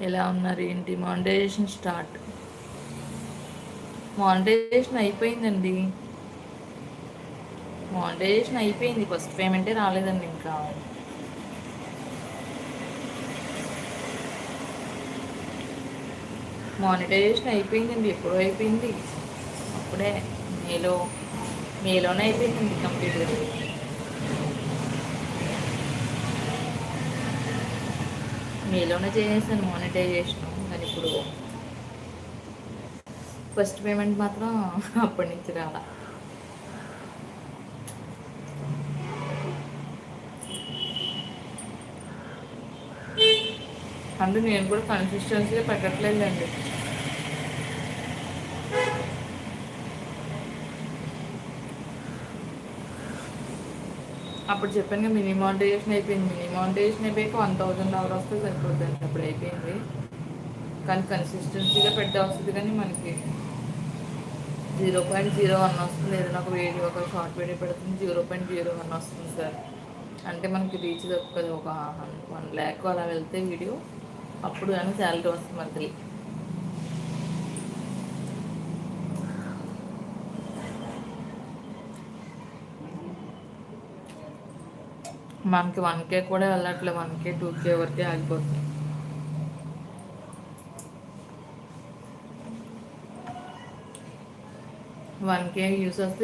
ఎలా ఉన్నారు ఏంటి? Monetisation start. మానిటైజేషన్ అయిపోయిందండి. మానిటైజేషన్ అయిపోయింది. ఫస్ట్ పేమెంటే రాలేదండి ఇంకా. మానిటైజేషన్ అయిపోయిందండి. ఎప్పుడో అయిపోయింది. అప్పుడే మేలో మేలోనే అయిపోయిందండి కంప్లీట్గా. మేలోనే చేసేసాను మానిటైజేషన్. కానీ ఇప్పుడు ఫస్ట్ పేమెంట్ మాత్రం అప్పటి నుంచి రాలా. అంటే నేను కూడా కన్సిస్టెన్సీగా పెట్టట్లేదండి. అప్పుడు చెప్పాను మినీ మానిటైజేషన్ అయిపోయింది. మినీ మానిటైజేషన్ అయిపోయాక 1000 అవర్ వస్తే సరిపోద్దండి. అప్పుడు అయిపోయింది. కానీ కన్సిస్టెన్సీగా పెట్టే వస్తుంది, కానీ మనకి 0.01 వస్తుంది. ఏదైనా ఒక వీడియో, ఒక షార్ట్ వీడియో పెడుతుంది 0.01 వస్తుంది సార్. అంటే మనకి రీచ్ దొరుకుతుంది. ఒక 1 lakh అలా వెళ్తే వీడియో, అప్పుడు కానీ శాలరీ వస్తుంది మంత్లీ. మనకి 1K కూడా వెళ్ళట్లే. 1K 2K వరకే ఆగిపోతుంది. 1K వ్యూస్ వస్తే